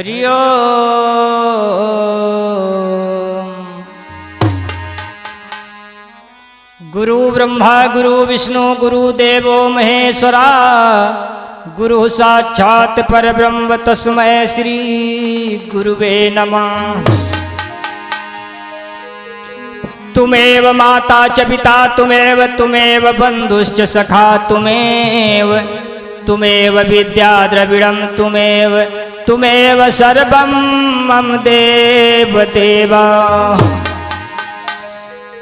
हरि ओम। गुरु ब्रह्मा गुरु विष्णु गुरुदेवो महेश्वरा, गुरु साक्षात् परब्रह्म तस्मै श्री गुरुवे नमः। तुमेव माता च पिता तुमेव बंधुश्च सखा तुमेव विद्या द्रविड़ं तुमेव सर्वं मम देव देवा।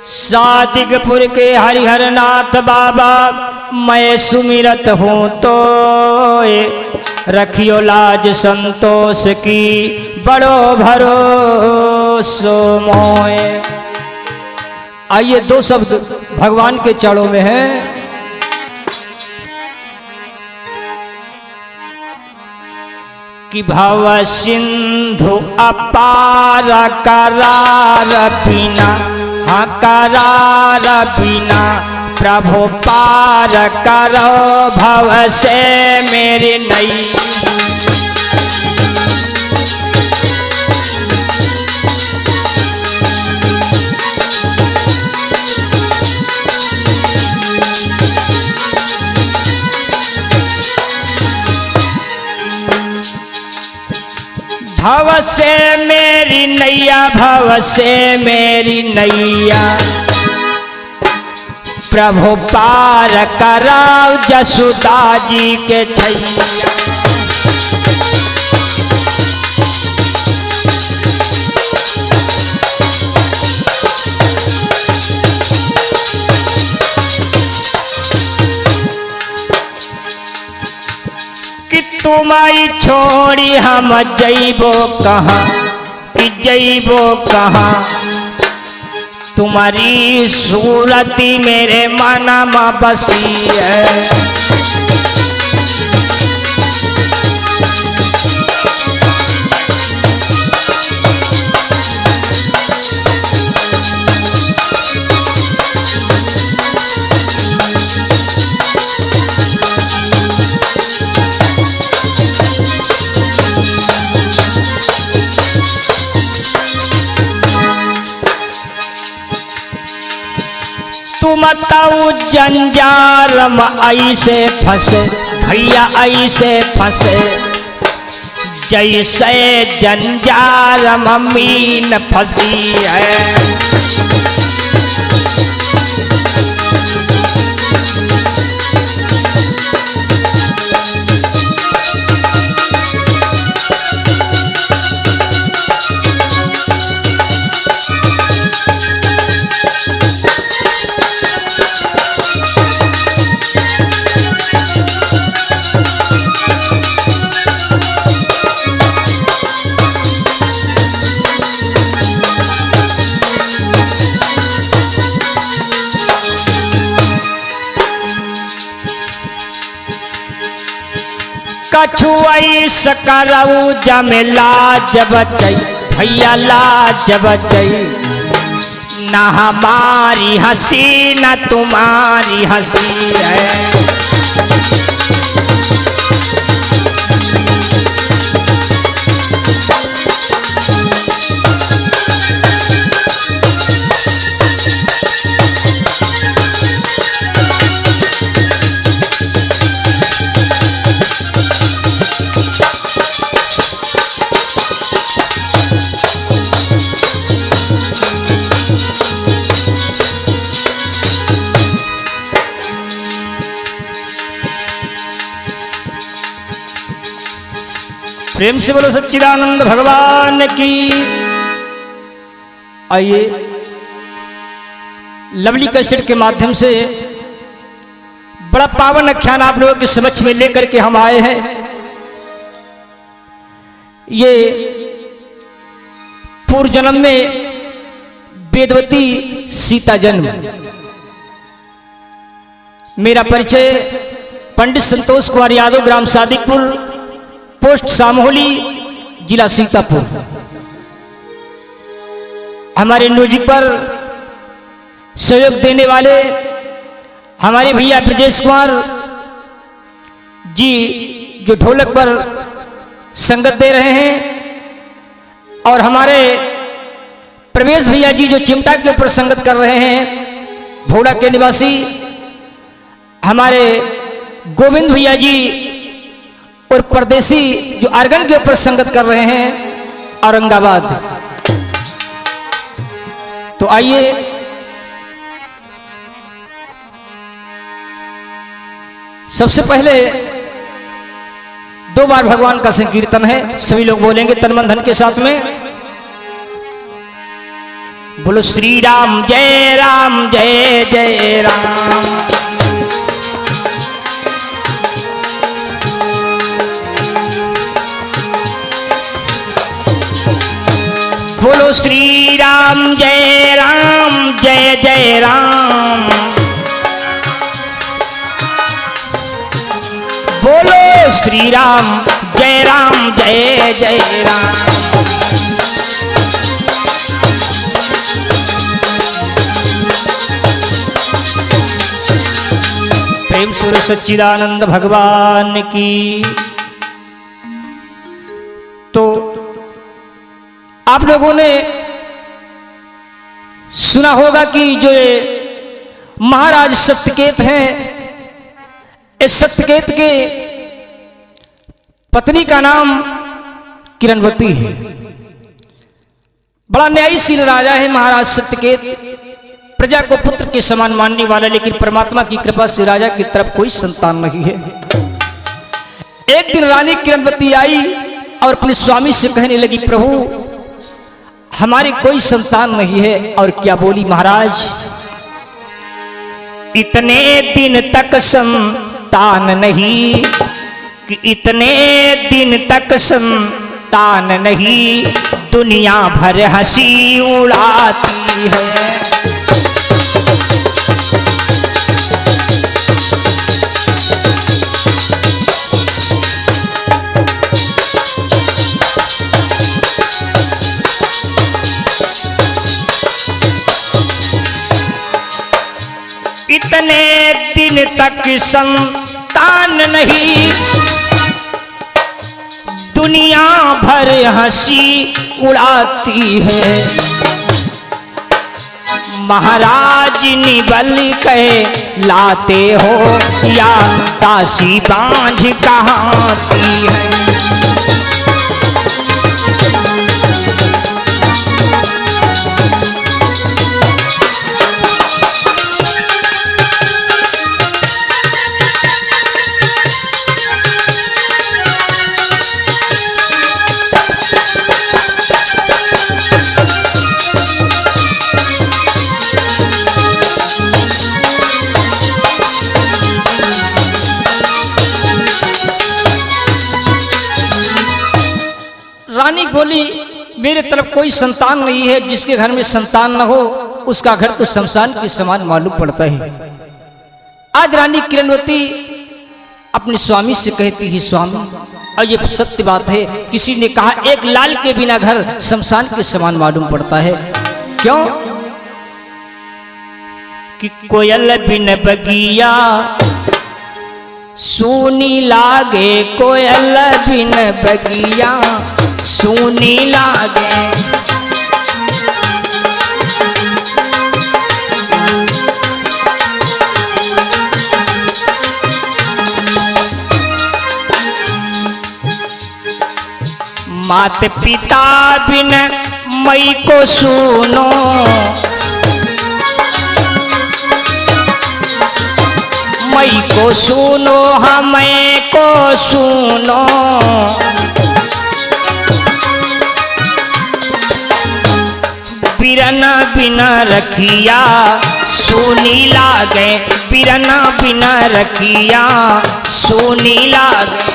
सादिकपुर के हरिहर नाथ बाबा मैं सुमिरत हूँ तो रखियो लाज संतोष की बड़ो भरोसो मोए। आइए दो शब्द भगवान के चरणों में है। कि भव सिंधु अपार करार बिना, हाँ करार बिना प्रभु पार करो भव से मेरी नैया। भव से मेरी नैया, भव से मेरी नैया प्रभु पार कराओ जसुदा जी के छैया। कि तुम्हारी छोड़ी हम जइबो कहाँ, कि जइबो कहाँ तुम्हारी सूरती मेरे मना में बसी है। तुम ताऊ जंजार में ऐसे फंसे भैया, ऐसे फंसे जैसे जंजार में मीन फंसी है। कछु ऐसा करऊ जमे लाज बचई भैया, लाज बचई न हमारी हंसी न तुम्हारी हंसी है। प्रेम से बोलो सच्चिदानंद भगवान की। आइए लवली कैसेट के माध्यम से बड़ा पावन आख्यान आप लोगों के समक्ष में लेकर के हम आए हैं। ये पूर्व जन्म में वेदवती सीता जन्म। मेरा परिचय पंडित संतोष कुमार यादव, ग्राम सादिकपुर, पोस्ट सामोली, जिला सीतापुर। हमारे म्यूजिक पर सहयोग देने वाले हमारे भैया ब्रजेश कुमार जी, जो ढोलक पर संगत दे रहे हैं, और हमारे प्रवेश भैया जी जो चिमटा के ऊपर संगत कर रहे हैं, भोड़ा के निवासी हमारे गोविंद भैया जी और परदेसी जो आर्गन के ऊपर संगत कर रहे हैं औरंगाबाद। तो आइए सबसे पहले 2 बार भगवान का संकीर्तन है, सभी लोग बोलेंगे तन मन धन के साथ में। बोलो श्री राम जय जय राम। बोलो श्री राम जय जय राम। बोलो श्री राम जय जय राम। प्रेम सुर सच्चिदानंद भगवान की। तो आप लोगों ने सुना होगा कि जो महाराज सत्यकेत हैं, इस सत्यकेत के पत्नी का नाम किरणवती है। बड़ा न्यायशील राजा है महाराज सत्यकेत, प्रजा को पुत्र के समान मानने वाला, लेकिन परमात्मा की कृपा से राजा की तरफ कोई संतान नहीं है। एक दिन रानी किरणवती आई और अपने स्वामी से कहने लगी, प्रभु हमारी कोई संतान नहीं है। और क्या बोली महाराज, इतने दिन तक संतान नहीं, कि इतने दिन तक संतान नहीं, दुनिया भर हंसी उड़ाती है। इतने दिन तक संतान नहीं, दुनिया भर हंसी उड़ाती है। महाराज निबल कहे लाते हो, या दासी बांझ कहाती है। रानी बोली, मेरे तरफ कोई संतान नहीं है, जिसके घर में संतान न हो उसका घर तो शमशान के समान मालूम पड़ता है। आज रानी किरणवती अपने स्वामी से कहती है, स्वामी, और ये सत्य बात है, किसी ने कहा एक लाल के बिना घर शमशान के समान मालूम पड़ता है। क्यों? कि कोयल बिन बगिया सूनी लागे, कोयल बिन बगिया सूनी लागे। मात पिता बिन मई को सुनो, मई को सुनो, हमें को सुनो। बिरना बिना रखिया सोनी लागे, बिरना बिना रखिया सोनी लागे।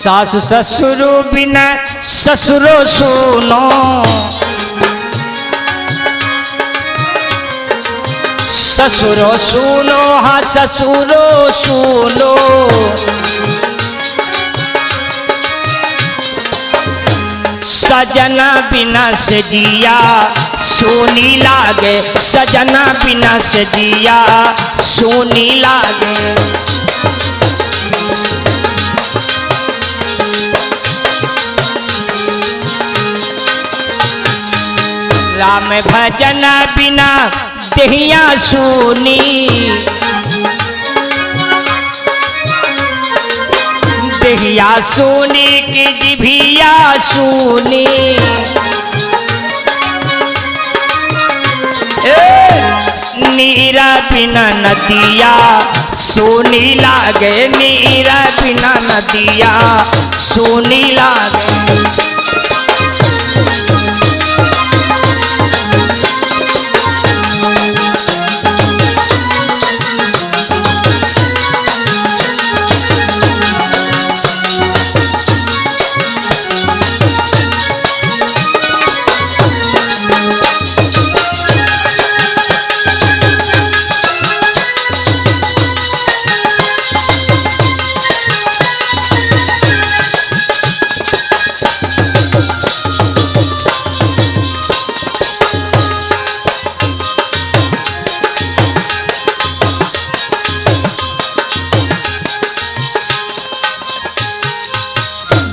सासु ससुर बिना ससुरो सुनो, ससुरो सुनो, हाँ ससुरो सुनो। सजना बिना से जिया सोनी लागे, सजना बिना से जिया सोनी लागे। राम भजन बिना देहिया सुनी, देहिया सुनी की जिभिया सुनी। नीरा बिना नदिया सोनी लागे, नीरा बिना नदिया सोनी लागे।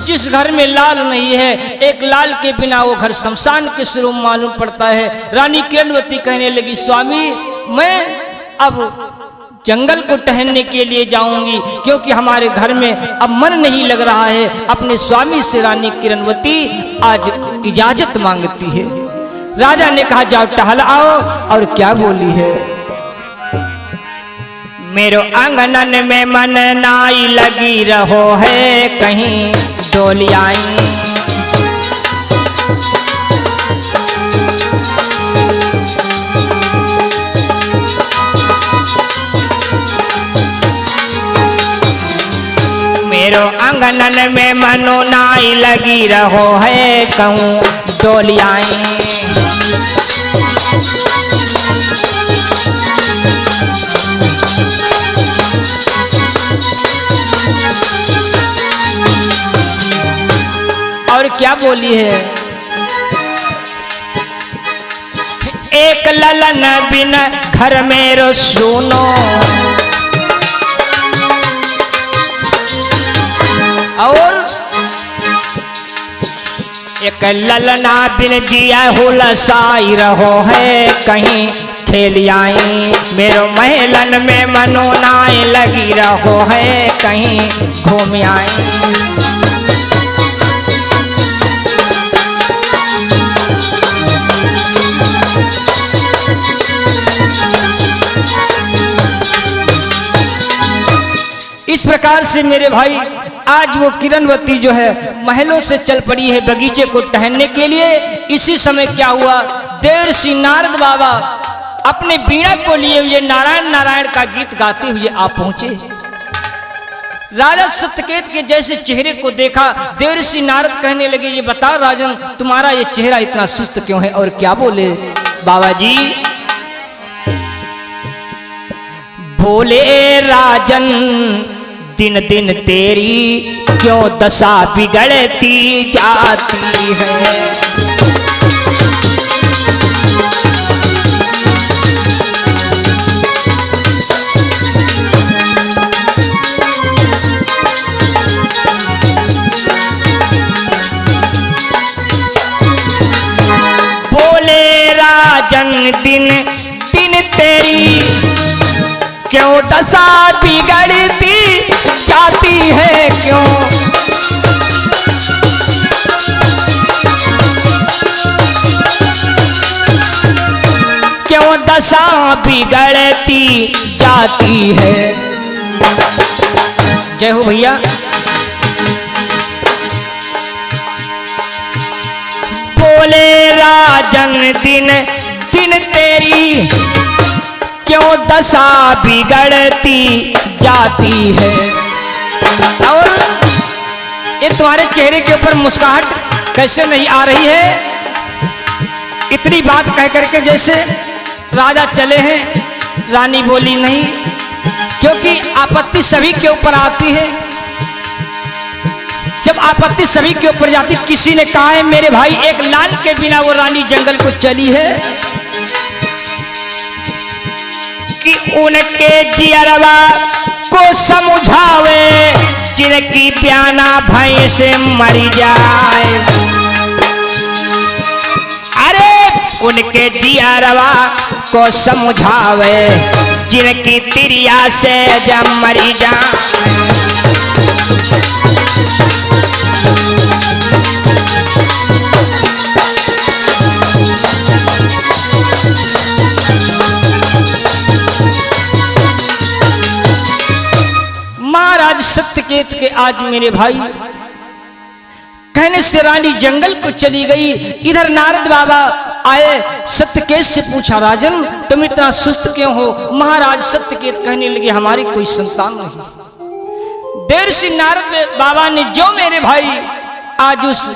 जिस घर में लाल नहीं है, एक लाल के बिना वो घर शमशान के स्वरूप मालूम पड़ता है। रानी किरणवती कहने लगी, स्वामी मैं अब जंगल को टहलने के लिए जाऊंगी, क्योंकि हमारे घर में अब मन नहीं लग रहा है। अपने स्वामी से रानी किरणवती आज इजाजत मांगती है। राजा ने कहा, जाओ टहल आओ। और क्या बोली है, मेरो आंगनन में मन नाई लगी रहो है, कहीं डोली आई। मेरो आंगनन में मनो नाई लगी रहो है, कहूँ डोली आई। और क्या बोली है, एक ललन बिन घर मेरो सुनो, और एक ललना बिन जिया हुलसाई रहो है, कहीं खेल आई। मेरो महलन में मनो नाई लगी रहो है, कहीं घूम आई। इस प्रकार से मेरे भाई आज वो किरणवती जो है महलों से चल पड़ी है बगीचे को टहलने के लिए। इसी समय क्या हुआ, देवर्षि नारद बाबा अपने बीड़ा को लिए हुए नारायण नारायण का गीत गाते हुए आ पहुंचे। राजा सत्यकेत के जैसे चेहरे को देखा, देवर्षि नारद कहने लगे, ये बताओ राजन तुम्हारा ये चेहरा इतना सुस्त क्यों है। और क्या बोले बाबा जी, बोले राजन दिन दिन तेरी क्यों दशा बिगड़ती जाती है। बोले राजन दिन दिन तेरी क्यों दशा बिगड़ती जाती है, क्यों क्यों दशा बिगड़ती जाती है। जय हो भैया। बोले राजन दिन दिन तेरी क्यों दशा बिगड़ती जाती है। और ये तुम्हारे चेहरे के ऊपर मुस्कुराहट कैसे नहीं आ रही है? इतनी बात कह करके जैसे राजा चले हैं, रानी बोली नहीं, क्योंकि आपत्ति सभी के ऊपर आती है। जब आपत्ति सभी के ऊपर जाती, किसी ने कहा है मेरे भाई एक लाल के बिना वो रानी जंगल को चली है कि उनके जियरवा को समझावे जिनकी प्याना भय से मरी जाए। अरे उनके जियरवा को समझावे जिनकी तिरिया से जब मरी जाए। महाराज सत्यकेत के आज मेरे भाई कहने से रानी जंगल को चली गई। इधर नारद बाबा आए, सत्यकेत से पूछा राजन तुम इतना सुस्त क्यों हो? महाराज सत्यकेत कहने लगे हमारी कोई संतान नहीं। देर से नारद बाबा ने जो मेरे भाई आज उस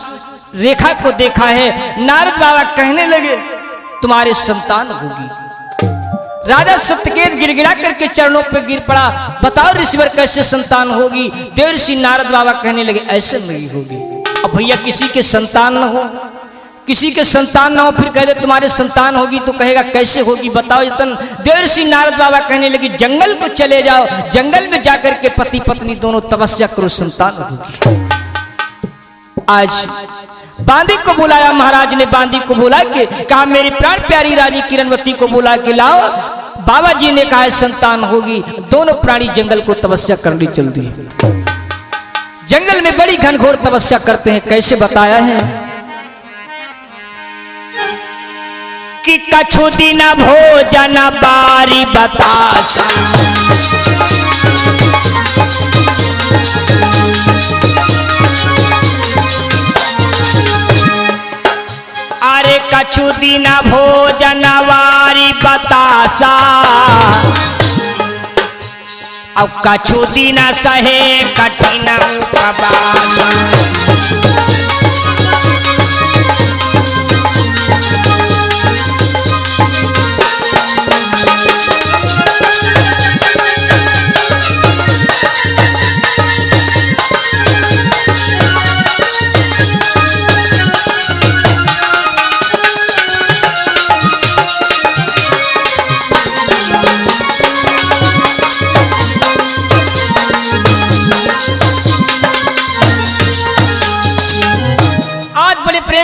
रेखा को देखा है, नारद बाबा कहने लगे तुम्हारे संतान होगी। राजा सत्यकेत गिड़गिड़ा करके चरणों पर गिर पड़ा, बताओ ऋषिवर कैसे संतान होगी? देवर्षि नारद बाबा कहने लगे ऐसे नहीं होगी। अब भैया किसी के संतान न हो, किसी के संतान ना हो, फिर कह दे तुम्हारे संतान होगी तो कहेगा कैसे होगी, बताओ जतन। देवर्षि नारद बाबा कहने लगे जंगल को चले जाओ, जंगल में जाकर के पति पत्नी दोनों तपस्या करो, संतान होगी। आज बांदी को बुलाया, महाराज ने बांदी को बुला के कहा मेरी प्राण प्यारी रानी किरणवती को बुला के लाओ। बाबा जी ने कहा संतान होगी। दोनों प्राणी जंगल को तपस्या करनी चल दी। जंगल में बड़ी घनघोर तपस्या करते हैं। कैसे बताया है कि कछु दिन भोजन बारी बतासा, अरे कछु दिन भोजन वारी बतासा, अब कछु दिन सहे कठिन उपवासा।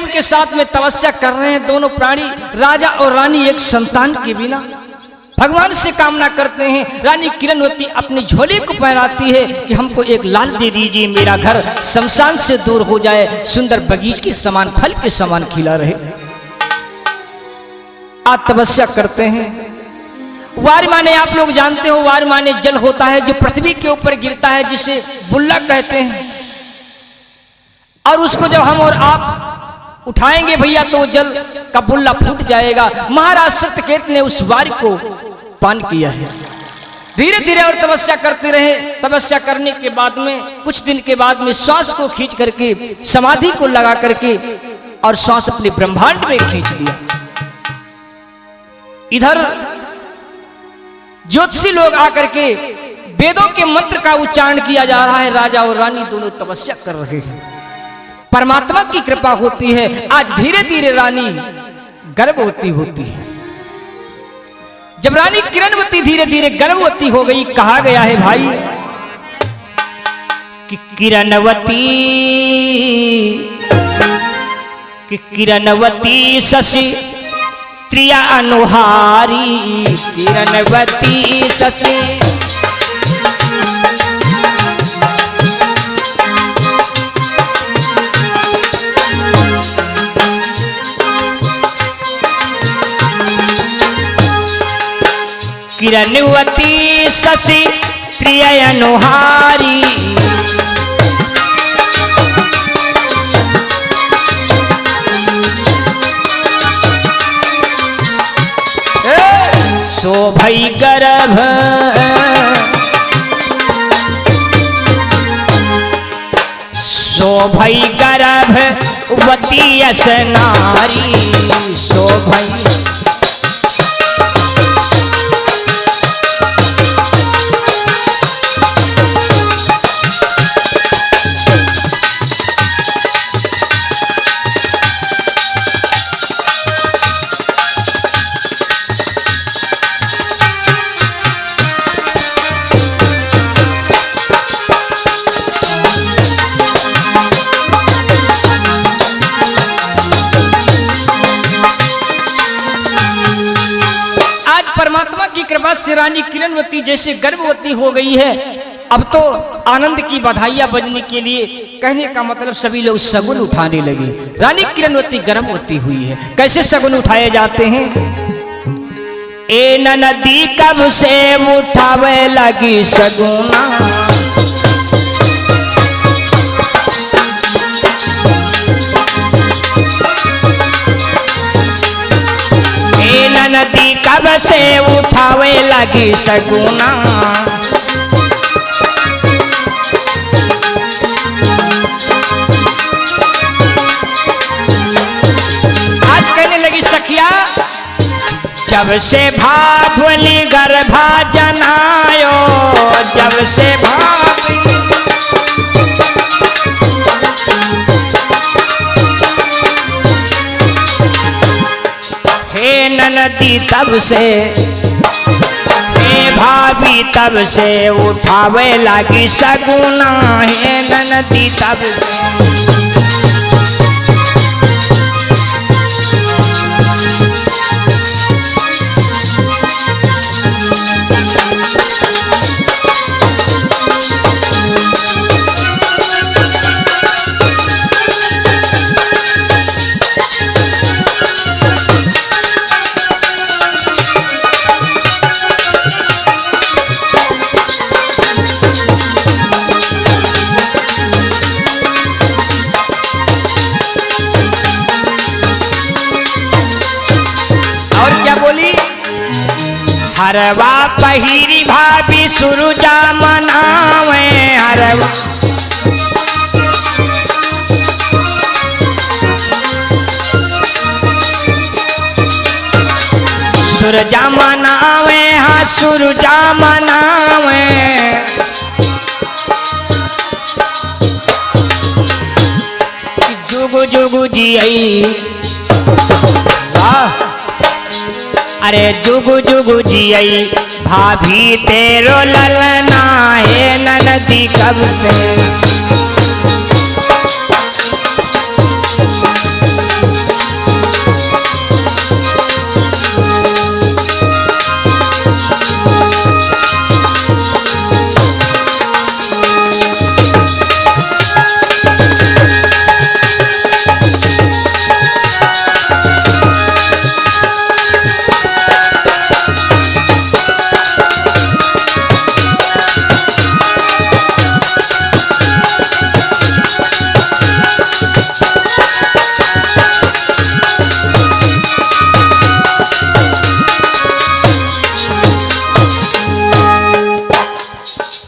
के साथ में तपस्या कर रहे हैं दोनों प्राणी, राजा और रानी एक संतान के बिना भगवान से कामना करते हैं। रानी किरणवती अपनी झोली को पहनाती है कि हमको एक लाल दे दीजिए, मेरा घर शमशान से दूर हो जाए, सुंदर बगीचे के समान फल के समान खिला रहे। आज तपस्या करते हैं। वार माने आप लोग जानते हो, वार माने जल होता है जो पृथ्वी के ऊपर गिरता है, जिसे बुल्ला कहते हैं। और उसको जब हम और आप उठाएंगे भैया तो जल का बुल्ला फूट जाएगा। महाराज सत्यकेत ने उस वार को पान किया है। धीरे धीरे और तपस्या करते रहे। तपस्या करने के बाद में कुछ दिन के बाद में श्वास को खींच करके समाधि को लगा करके और श्वास अपने ब्रह्मांड में खींच लिया। इधर ज्योतिषी लोग आकर के वेदों के मंत्र का उच्चारण किया जा रहा है। राजा और रानी दोनों तपस्या कर रहे हैं। परमात्मा की कृपा होती है। आज धीरे धीरे रानी गर्भवती होती है। जब रानी किरणवती धीरे धीरे गर्भवती हो गई, कहा गया है भाई कि किरणवती शशि त्रिया अनुहारी, किरणवती शशि किरणवती शशि त्रिय अनुहारी, शोभई गर्भ शोभई गर्भवती अस नारी शोभई। परमात्मा की कृपा से रानी किरणवती जैसे गर्भवती हो गई है, अब तो आनंद की बधाइयां बजने के लिए कहने का मतलब सभी लोग शगुन उठाने लगे। रानी किरणवती गर्भवती हुई है, कैसे शगुन उठाए जाते हैं? ए नदी कब से उठावे लगी शगुना, नदी कब से उठावे लगी शगुना। आज कहने लगी सखिया, जब से भाभली गर्भा जनायो, जब से नदी तब से, हे भाभी तब से उठावे लगी शगुना, हे नदी तब से। हरवा पहिरी भाभी सुरुजा मनावे, हरवा सुरजा मनावे, हाँ सुरजा मनावे। जुगु जुगु जी आई, अरे जुगु जुगु जियई भाभी तेरो ललना, हे नदी कब से।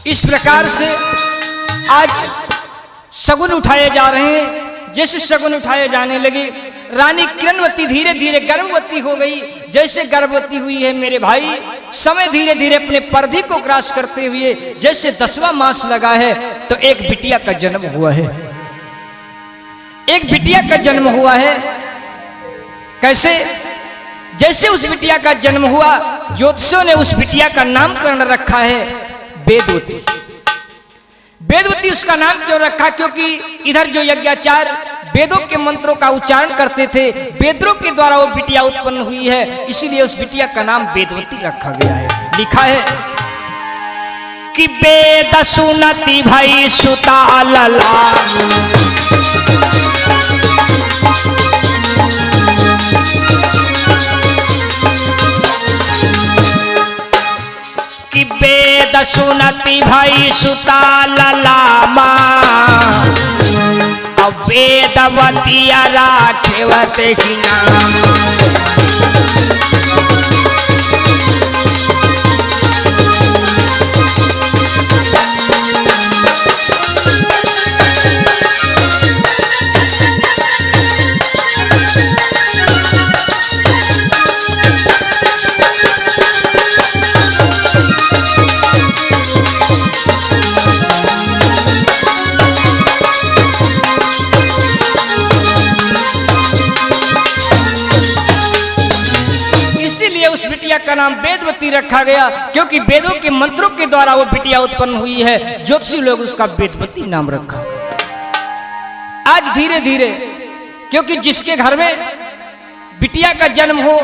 इस प्रकार से आज शगुन उठाए जा रहे हैं। जैसे शगुन उठाए जाने लगे, रानी किरणवती धीरे धीरे गर्भवती हो गई। जैसे गर्भवती हुई है मेरे भाई, समय धीरे धीरे अपने परिधि को क्रॉस करते हुए जैसे 10वां मास लगा है तो एक बिटिया का जन्म हुआ है। एक बिटिया का जन्म हुआ है। कैसे? जैसे उस बिटिया का जन्म हुआ, ज्योतिषियों ने उस बिटिया का नामकरण रखा है वेदवती। वेदवती उसका नाम क्यों रखा? क्योंकि इधर जो यज्ञाचार वेदों के मंत्रों का उच्चारण करते थे, वेदों के द्वारा वो बिटिया उत्पन्न हुई है, इसीलिए उस बिटिया का नाम वेदवती रखा गया है। लिखा है कि वेद सुनती भाई सुता लला, कि वेद सुनती भाई सुता ललामा, अब वेदवती राखेवत ही नाम। का नाम वेदवती रखा गया, क्योंकि वेदों के मंत्रों के द्वारा वो बिटिया उत्पन्न हुई है। ज्योतिषी लोग उसका वेदवती नाम रखा। आज धीरे धीरे, क्योंकि जिसके घर में बिटिया का जन्म हो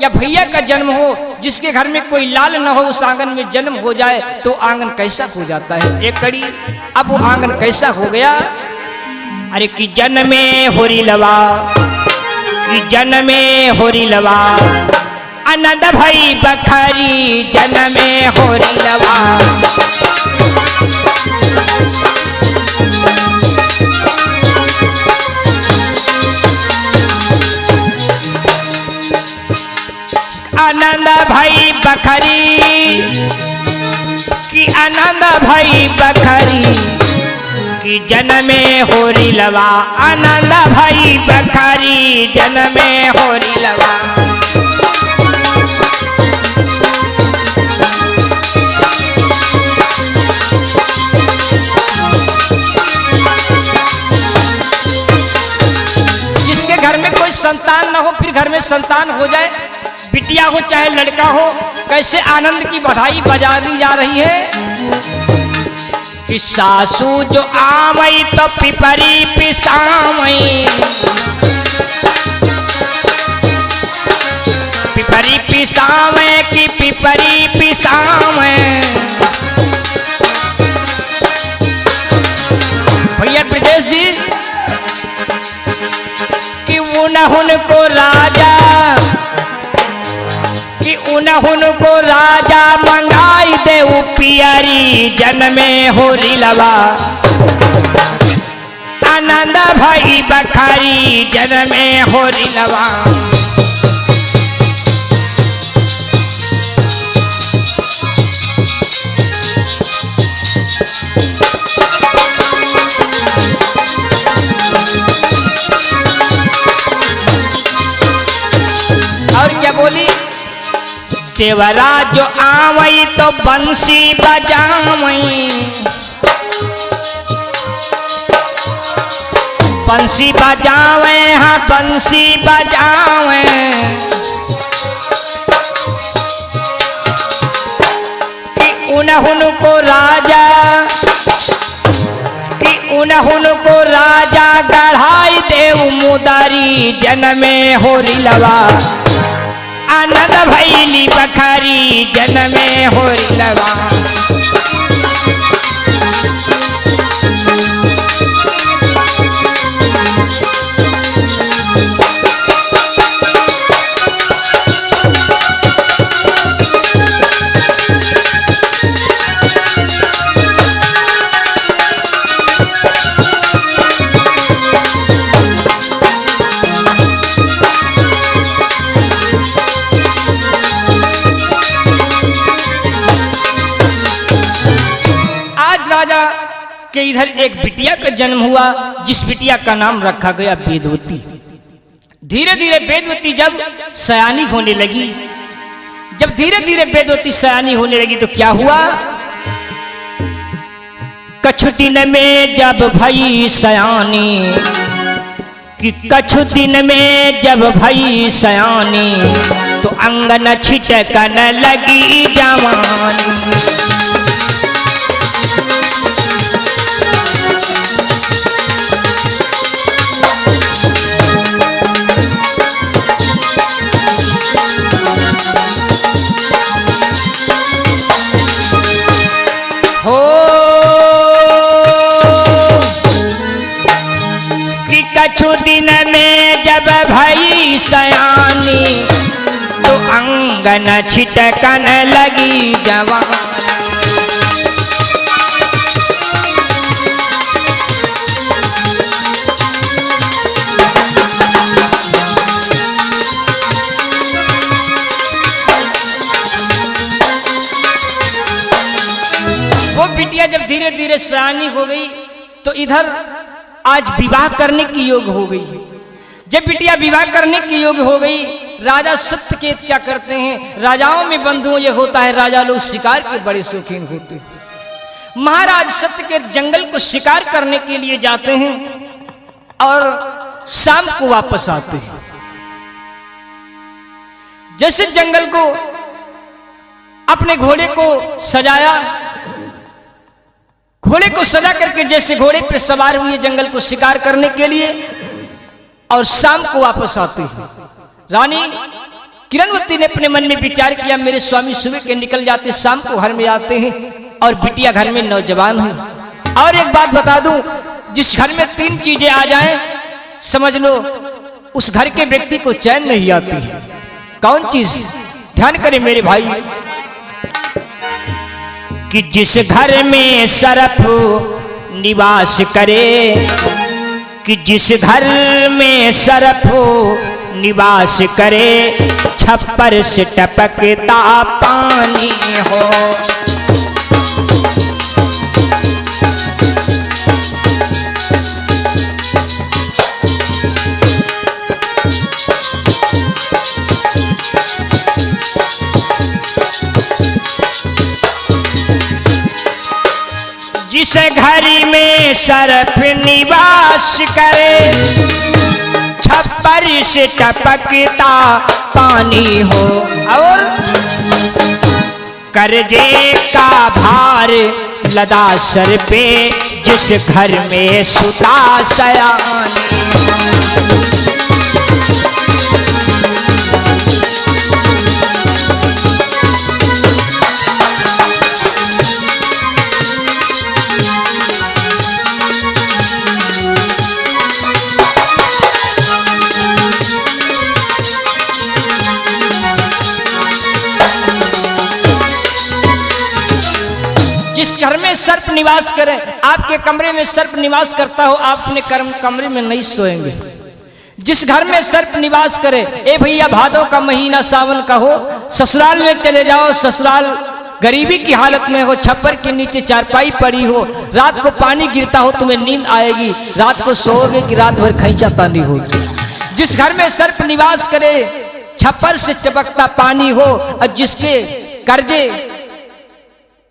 या भैया का जन्म हो, जिसके घर में कोई लाल न हो, उस आंगन में जन्म हो जाए तो आंगन कैसा हो जाता है एक कड़ी। अब वो आंगन कैसा हो गया? अरे कि जन्मे होरी लवा, कि जन्मे होरी लवा, आनंद भाई बखारी जन्मे होरी लवा। आनंद भाई बखरी कि आनंद भाई बखरी कि जन्मे होरी लवा, आनंद भाई बखरी जन्मे होरी लवा। जिसके घर में कोई संतान ना हो, फिर घर में संतान हो जाए, बिटिया हो चाहे लड़का हो, कैसे आनंद की बधाई बजा दी जा रही है कि सासू जो आवई तो पिपरी पिसावई, पिपरी पिसावे कि पिपरी पिसावे। भैया ब्रजेश जी कि उन्होंने को राजा, कि उन्होंने को राजा मंगाई दे पियरी जन्मे होरी लवा, आनंद भाई बखारी जन्मे होरी लवा। और क्या बोली? देवरा जो आवई तो बंसी बजावई, बंसी बजावे, हाँ बंसी बजावे। कि उन्होंने को राजा, कि उन्होंने को राजा गढ़ाई देव मुदारी जन्मे होरी लवा, आनंद भैली बखारी जन्मे होरी लवा। कि इधर एक बिटिया का जन्म हुआ, जिस बिटिया का नाम रखा गया वेदवती। धीरे धीरे वेदवती जब सयानी होने लगी, जब धीरे धीरे वेदवती सयानी होने लगी तो क्या हुआ? कछु दिन में जब भई सयानी, कि कछु दिन में जब भई सयानी, तो अंगन छिटकन लगी जवानी। हो कि कछु दिन में जब भई सयानी, तो अंगन छिटकन लगी जवानी। वो बिटिया जब धीरे धीरे सयानी हो गई तो इधर आज विवाह करने की योग हो गई है। जब बिटिया विवाह करने की योग हो गई, राजा सत्यकेत क्या करते हैं? राजाओं में बंधुओं ये होता है, राजा लोग शिकार के बड़े शौकीन होते हैं। महाराज सत्यकेत जंगल को शिकार करने के लिए जाते हैं और शाम को वापस आते हैं। जैसे जंगल को अपने घोड़े को सजाया, घोड़े को सजा करके जैसे घोड़े पे सवार हुई जंगल को शिकार करने के लिए, और शाम को वापस आती है। रानी किरणवती ने अपने मन में विचार किया, मेरे स्वामी सुबह के निकल जाते, शाम को घर में आते हैं और बिटिया घर में नौजवान है। और एक बात बता दूं, जिस घर में 3 चीजें आ जाएं, समझ लो उस घर के व्यक्ति को चैन नहीं आती है। कौन चीज? ध्यान करें मेरे भाई, कि जिस घर में सरफ निवास करे, कि जिस घर में सरफ निवास करे, छप्पर से टपकता पानी हो। जिस घर में सरफ निवास करे, छप्पर से टपकता पानी हो। और कर्जे का भार लदा सर पे, जिस घर में सुता सयानी। जिस घर में सर्प निवास करे, आपके कमरे में सर्प निवास करता हो, आप अपने कमरे में नहीं सोएंगे। जिस घर में सर्प निवास करे, ए भैया भादों का महीना सावन का हो, ससुराल में चले जाओ, ससुराल गरीबी की हालत में हो, छप्पर के नीचे चारपाई पड़ी हो, रात को पानी गिरता हो, तुम्हें नींद आएगी, रात को सोओगे कि रात भर खैंचा तानी होगी। जिस घर में सर्प निवास करे, छप्पर से टपकता पानी हो, और जिसके कर्जे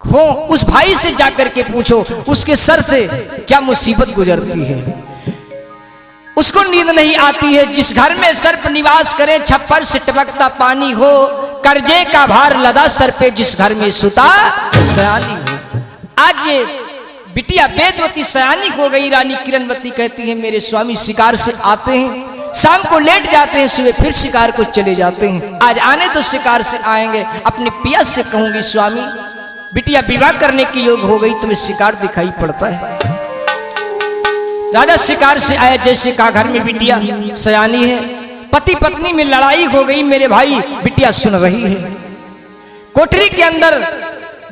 हो, उस भाई से जाकर के पूछो उसके सर से क्या मुसीबत गुजरती है, उसको नींद नहीं आती है। जिस घर में सर्प निवास करे, छप्पर से टपकता पानी हो, कर्जे का भार लदा सर पे, जिस घर में सुता सयानी हो। आज ये बिटिया वेदवती सयानी हो गई। रानी किरणवती कहती है, मेरे स्वामी शिकार से आते हैं, शाम को लेट जाते हैं, सुबह फिर शिकार को चले जाते हैं। आज आने तो शिकार से आएंगे, अपने पिया से कहूंगी, स्वामी बिटिया विवाह करने की योग हो गई, तुम्हें शिकार दिखाई पड़ता है। राजा शिकार से आया, जैसे कहा घर में बिटिया सयानी है, पति पत्नी में लड़ाई हो गई मेरे भाई, बिटिया सुन रही है। कोठरी के अंदर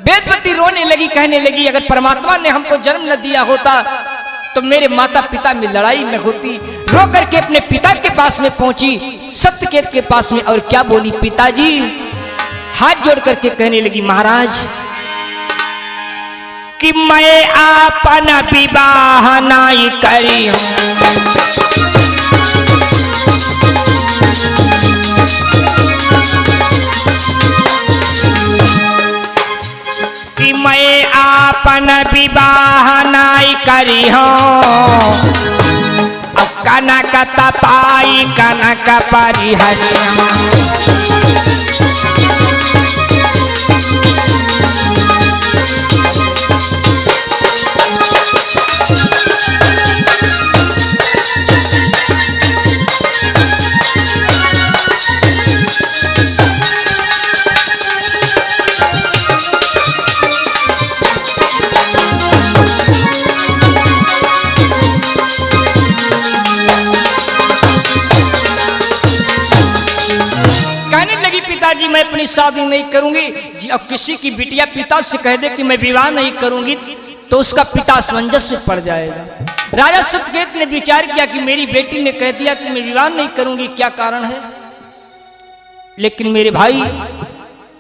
वेदवती रोने लगी, कहने लगी, अगर परमात्मा ने हमको जन्म न दिया होता तो मेरे माता पिता में लड़ाई न होती। रो करके अपने पिता के पास में पहुंची, सत्यकेत के पास में, और क्या बोली, पिताजी, हाथ जोड़ करके कहने लगी, महाराज कि मैं आपन विवाह नहीं करी हूं, कि मैं आपन विवाह नहीं करी हूं, कनक तपाई कनक परिहरी। जी मैं अपनी शादी नहीं करूंगी जी, अब किसी की बिटिया पिता से कह दे कि मैं विवाह नहीं करूंगी तो उसका पिता असमंजस में पड़ जाएगा। राजा सत्यकेत ने विचार किया कि मेरी बेटी ने कह दिया कि मैं विवाह नहीं करूंगी, क्या कारण है। लेकिन मेरे भाई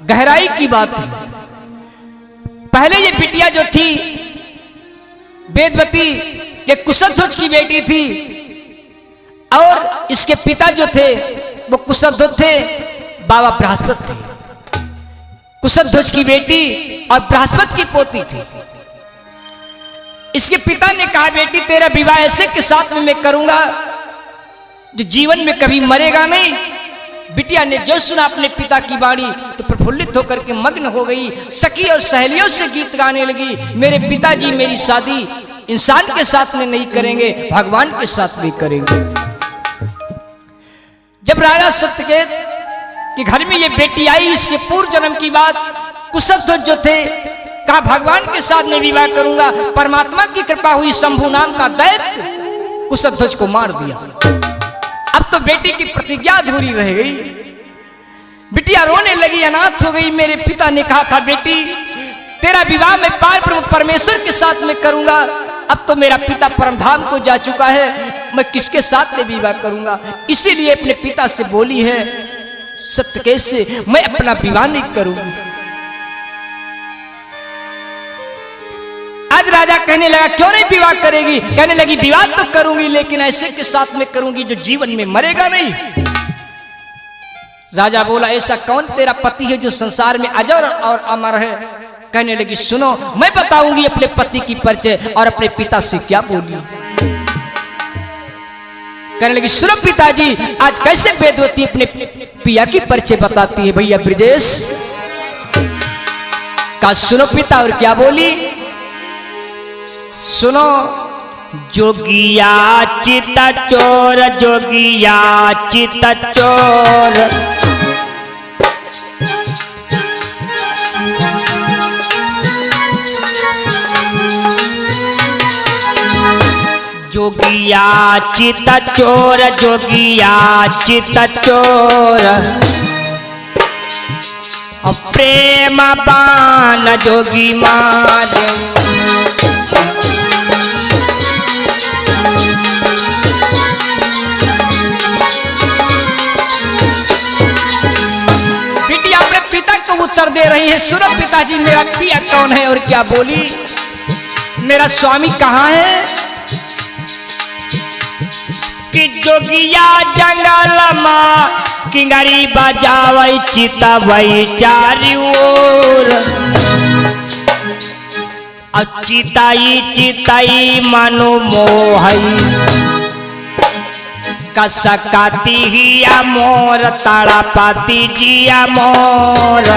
गहराई की बात है, पहले ये बिटिया जो थी वेदवती ये कुशध्वज की बेटी थी, और इसके पिता जो थे वो कुशध्वज थे, बाबा बृहस्पति थे। कुशध्वज की बेटी और बृहस्पति की पोती थी। इसके पिता ने कहा, बेटी तेरा विवाह ऐसे के साथ में मैं करूंगा जो जीवन में कभी मरेगा नहीं, बिटिया ने जो सुना अपने पिता की वाणी तो प्रफुल्लित होकर के मग्न हो गई। सखी और सहेलियों से गीत गाने लगी, मेरे पिताजी मेरी शादी इंसान के साथ में नहीं करेंगे, भगवान के साथ भी करेंगे। जब राजा सत्यकेत के घर में ये बेटी आई, इसके पूर्व जन्म की बात, कुशध्वज जो थे कहा भगवान के साथ में विवाह करूंगा। परमात्मा की कृपा हुई, शंभु नाम का दैत्य कुशध्वज को मार दिया। अब तो बेटी की प्रतिज्ञा अधूरी रह गई। बिटिया रोने लगी, अनाथ हो गई। मेरे पिता ने कहा था बेटी तेरा विवाह मैं पार ब्रह्म परमेश्वर के साथ में करूंगा। अब तो मेरा पिता परमधाम को जा चुका है, मैं किसके साथ में विवाह करूंगा। इसीलिए अपने पिता से बोली है सत्यकेत से, मैं अपना विवाह नहीं करूंगी। आज राजा कहने लगा क्यों नहीं विवाह करेगी। कहने लगी विवाह तो करूंगी, लेकिन ऐसे के साथ में करूंगी जो जीवन में मरेगा नहीं। राजा बोला ऐसा कौन तेरा पति है जो संसार में अजर और अमर है। कहने लगी सुनो मैं बताऊंगी अपने पति की परिचय और अपने पिता से क्या बोली। कहने लगी सुनो पिताजी, आज कैसे वेदवती अपने पिया की परिचय बताती है। भैया ब्रिजेश का सुनो पिता, और क्या बोली सुनो। जोगिया चिता चोर, जोगिया चिता चोर, जोगिया चिता चोर, जोगिया चिता चोर, प्रेम बाण जोगी मारे। बिटिया अपने पिता को उत्तर दे रही है, सुनो पिताजी मेरा पिया कौन है और क्या बोली। मेरा स्वामी कहाँ है कि जोगिया जंगल माँ किंगरी बजावई चितवई चारी ओर। अब चिताई चिताई मनु मोहई, कसकाती हिया मोर तारा पाती जिया मोर,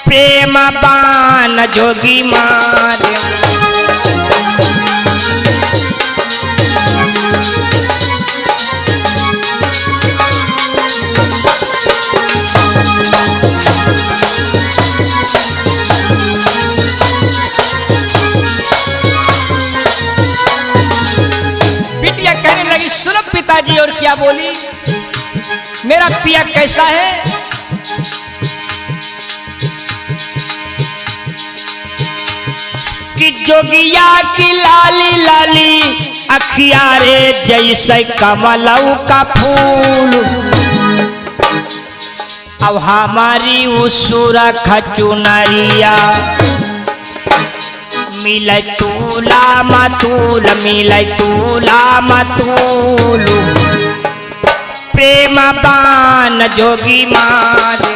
प्रेम बाण जोगी मारे। बिटिया कहने लगी सुनो पिताजी, और क्या बोली। मेरा पिया कैसा है कि जोगिया की लाली लाली अखिया रे जैसे कमलऊ का फूल। अब हमारी उसुर खचुनरिया मिले तूला मतूल, मिले तूला मतूल, प्रेम बाण जोगी मारे।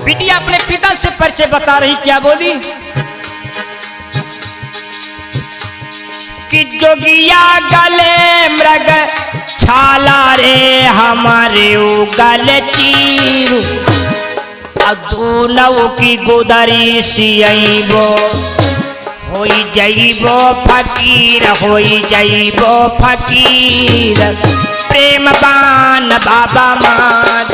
बिटिया अपने पिता से परिचय बता रही, क्या बोली कि जोगिया गले मृग छाला रे हमारे गले चीरू। अदूनऊ की गुदरी सियबो होई जइबो फकीर, होई जइबो फकीर, प्रेम बाण बाबा मारे।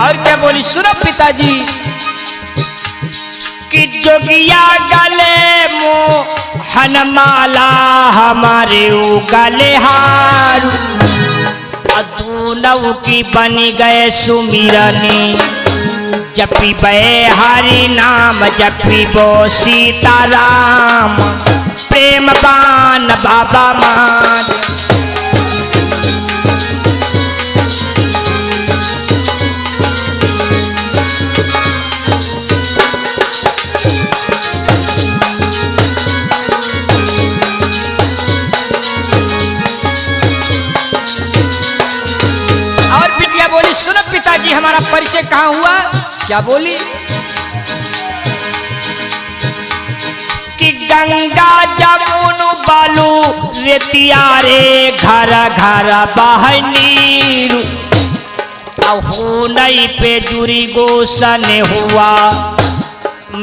और क्या बोली सुनो पिताजी कि जोगिया गले मोहन माला हमारे गले हार। अदूनऊ की बनी गए सुमिरनी, जपी बे हरि नाम, जपी बो सीताराम, प्रेम बान बाबा महादेव। सुनो पिताजी हमारा परिचय कहाँ हुआ? क्या बोली कि गंगा जमुन बालू रेतिया रे घर घर बहनीर अहो नई पे जुरी गोसन हुआ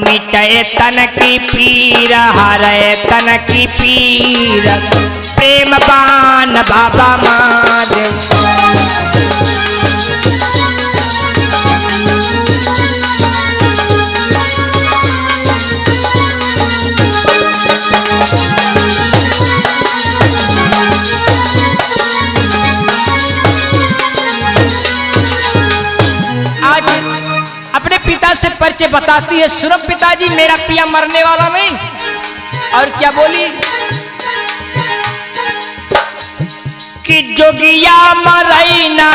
मिटे तन की पीर हरे तन की पीर प्रेम बान बाबा महादेव। अपने पिता से परिचय बताती है। सुनो पिताजी मेरा पिया मरने वाला नहीं। और क्या बोली कि जोगिया मरैना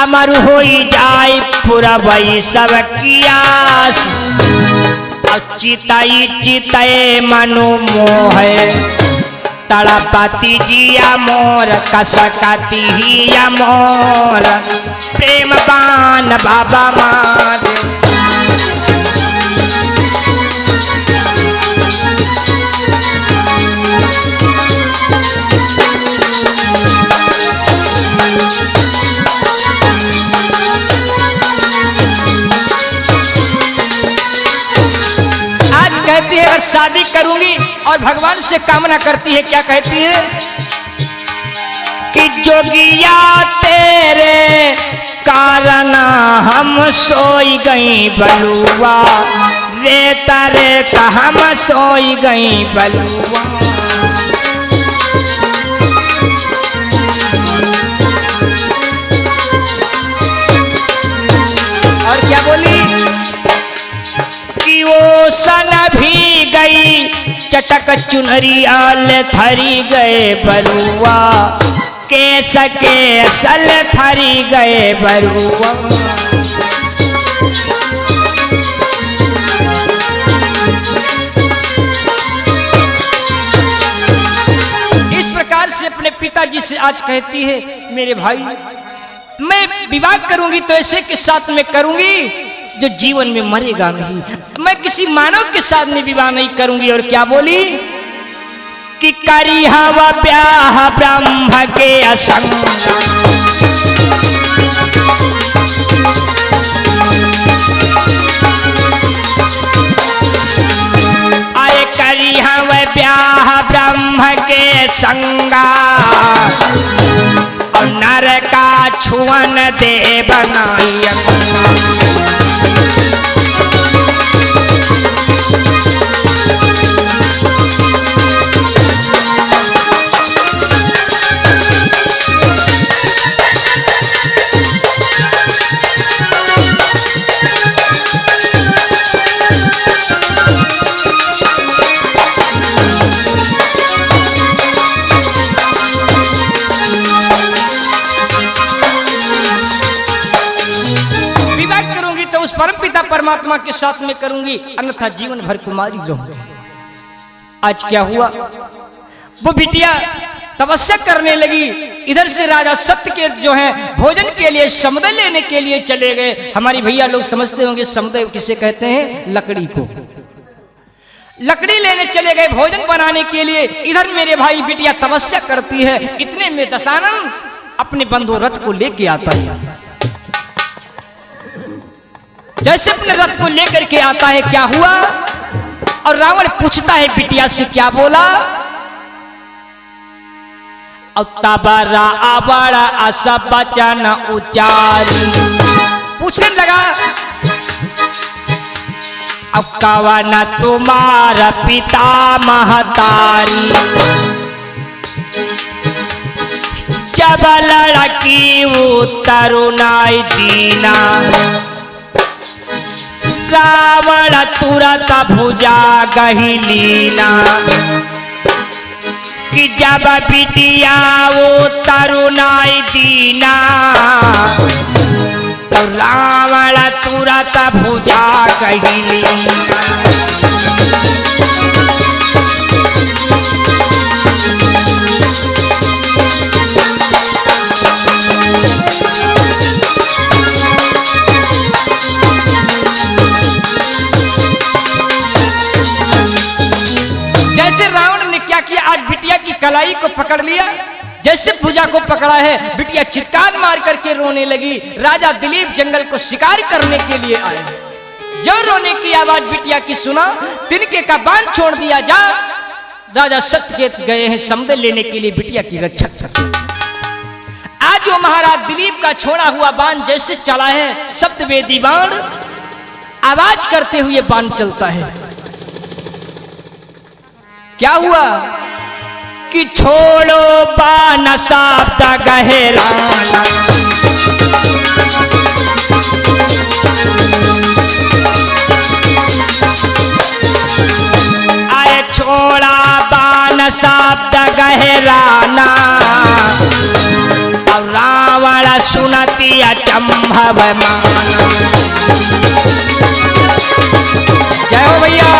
अमर होई जाए पूरा वही सब कियास चिताई चितए मनु मोह तड़पाती जिया मोर कसकाती हिया मोर प्रेम बान बाबा महादेव। आज कहती है अगर शादी करूंगी और भगवान से कामना करती है, क्या कहती है कि जोगिया तेरे कारण हम सोई गई बलुआ रे तारे हम सोई गई बलुआ। और क्या बोली कि वो सन भी गई चटक चुनरी आल थरी गए बरुआ के सके सल थरी गए बरुआ। इस प्रकार से अपने पिताजी से आज कहती है मेरे भाई मैं विवाह करूंगी तो ऐसे के साथ में करूंगी जो जीवन में मरेगा नहीं। मैं किसी मानव के साथ में विवाह नहीं करूंगी। और क्या बोली कि करी हवा ब्याह ब्रह्म के असंग अरे करी हवा ब्याह ब्रह्म के संगा और नर का छुअन दे बनाई। परमात्मा के साथ में करूंगी अन्यथा जीवन भर कुमारी रहूंगी। आज क्या हुआ वो बिटिया तपस्या करने लगी। इधर से राजा सत्य के जो है भोजन के लिए समुद्र लेने के लिए चले गए। हमारी भैया लोग समझते होंगे समुद्र किसे कहते हैं, लकड़ी को। लकड़ी लेने चले गए भोजन बनाने के लिए। इधर मेरे भाई बिटिया तपस्या करती है। इतने में दशानन अपने बंधु रथ को लेके आता है। जैसे अपने रथ को लेकर के आता है क्या हुआ और रावण पूछता है बिटिया से क्या बोला। तबरा आबड़ा आशा बचन उचारी पूछने लगा अब कवन तुम्हारा पिता महतारी जब लड़की वो तरुणाई दीना रावण तुरंत भुजा गही लीना कि जब बिटिया वो तरुणाई दीना तो रावण तुरंत भुजा कहिली। जैसे रावण ने क्या किया, आज बिटिया की कलाई को पकड़ लिया, जैसे भुजा को पकड़ा है बिटिया चित्कार मार करके रोने लगी। राजा दिलीप जंगल को शिकार करने के लिए आए, जो रोने की आवाज बिटिया की सुना, तिनके का बाण छोड़ दिया। जा राजा सत्यकेत गए हैं समदे लेने के लिए बिटिया की रक्षा करने। आज वो महाराज दिलीप का छोड़ा हुआ बाण जैसे चला है, सप्तवेदी बाण आवाज करते हुए बाण चलता है। क्या हुआ कि छोड़ो बाण शब्द गहराना, आए छोड़ा बाण शब्द गहराना, और रावण सुनती अचंभव माना। जय हो भैया।